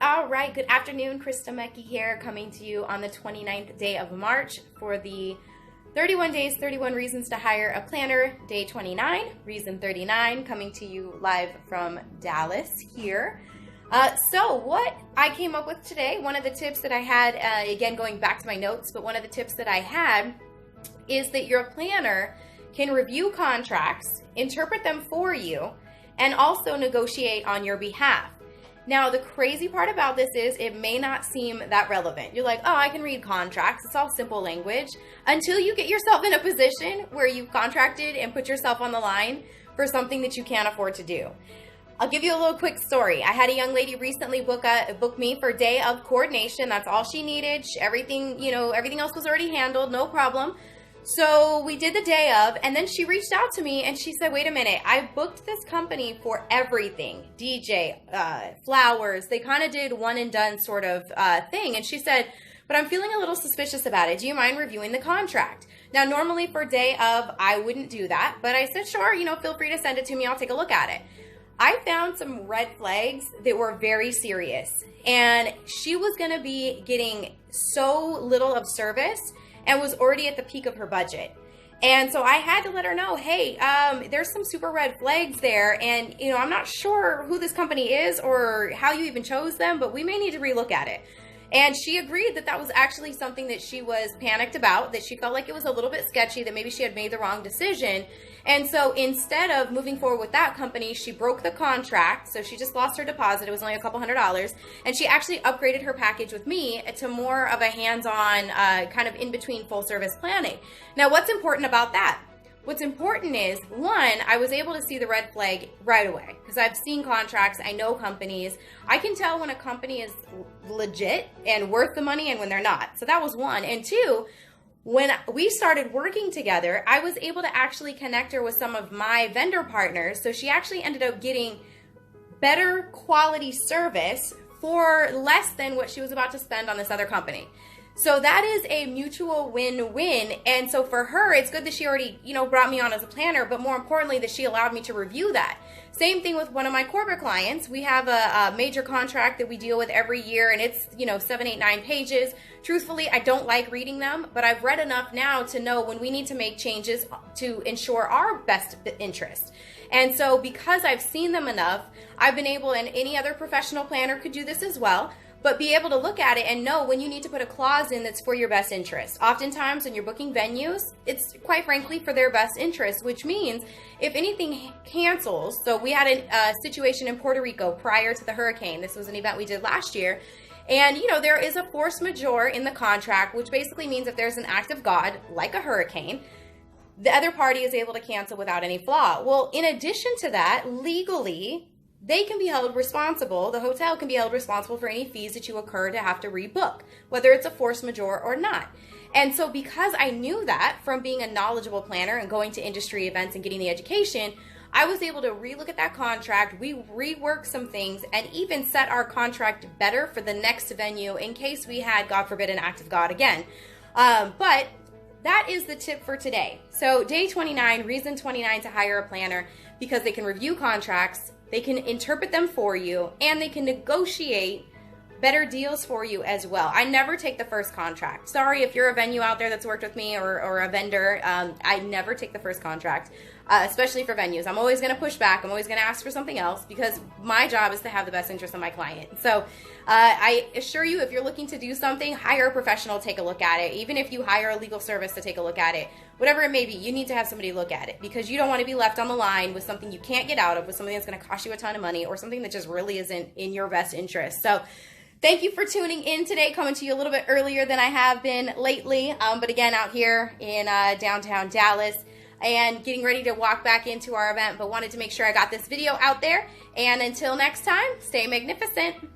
All right, good afternoon. Krista Mecki here, coming to you on the 29th day of March for the 31 days, 31 reasons to hire a planner, day 29, reason 39, coming to you live from Dallas here. So what I came up with today, one of the tips that I had, again, going back to my notes, but one of the tips that I had is that your planner can review contracts, interpret them for you, and also negotiate on your behalf. Now, the crazy part about this is it may not seem that relevant. You're like, oh, I can read contracts. It's all simple language. Until you get yourself in a position where you've contracted and put yourself on the line for something that you can't afford to do. I'll give you a little quick story. I had a young lady recently book me for a day of coordination. That's all she needed. Everything else was already handled, no problem. So we did the day of, and then she reached out to me and she said, wait a minute, I booked this company for everything, DJ, flowers. They kind of did one and done sort of thing. And she said, but I'm feeling a little suspicious about it. Do you mind reviewing the contract? Now, normally for day of, I wouldn't do that, but I said, sure, feel free to send it to me. I'll take a look at it. I found some red flags that were very serious, and she was going to be getting so little of service and was already at the peak of her budget. And so I had to let her know, hey, there's some super red flags there. And, I'm not sure who this company is or how you even chose them, but we may need to relook at it. And she agreed that that was actually something that she was panicked about, that she felt like it was a little bit sketchy, that maybe she had made the wrong decision. And so instead of moving forward with that company, she broke the contract. So she just lost her deposit. It was only a couple $100s. And she actually upgraded her package with me to more of a hands-on kind of in-between full-service planning. Now, what's important about that? What's important is, one, I was able to see the red flag right away because I've seen contracts, I know companies. I can tell when a company is legit and worth the money and when they're not. So that was one. And two, when we started working together, I was able to actually connect her with some of my vendor partners. So she actually ended up getting better quality service for less than what she was about to spend on this other company. So that is a mutual win-win. And so for her, it's good that she already, brought me on as a planner, but more importantly, that she allowed me to review that. Same thing with one of my corporate clients. We have a major contract that we deal with every year, and it's, 7, 8, 9 pages. Truthfully, I don't like reading them, but I've read enough now to know when we need to make changes to ensure our best interest. And so because I've seen them enough, I've been able, and any other professional planner could do this as well, but be able to look at it and know when you need to put a clause in that's for your best interest. Oftentimes when you're booking venues, it's quite frankly for their best interest, which means if anything cancels, so we had a situation in Puerto Rico prior to the hurricane. This was an event we did last year. And, there is a force majeure in the contract, which basically means if there's an act of God, like a hurricane, the other party is able to cancel without any flaw. Well, in addition to that, legally, they can be held responsible, the hotel can be held responsible for any fees that you occur to have to rebook, whether it's a force majeure or not. And so because I knew that from being a knowledgeable planner and going to industry events and getting the education, I was able to relook at that contract, we rework some things, and even set our contract better for the next venue in case we had, God forbid, an act of God again. But that is the tip for today. So day 29, reason 29 to hire a planner, because they can review contracts, they can interpret them for you, and they can negotiate better deals for you as well. I never take the first contract. Sorry if you're a venue out there that's worked with me or a vendor. I never take the first contract, especially for venues. I'm always going to push back. I'm always going to ask for something else because my job is to have the best interest of my client. So I assure you, if you're looking to do something, hire a professional, take a look at it. Even if you hire a legal service to take a look at it, whatever it may be, you need to have somebody look at it because you don't want to be left on the line with something you can't get out of, with something that's going to cost you a ton of money or something that just really isn't in your best interest. So thank you for tuning in today, coming to you a little bit earlier than I have been lately, but again, out here in downtown Dallas and getting ready to walk back into our event, but wanted to make sure I got this video out there. And until next time, stay magnificent.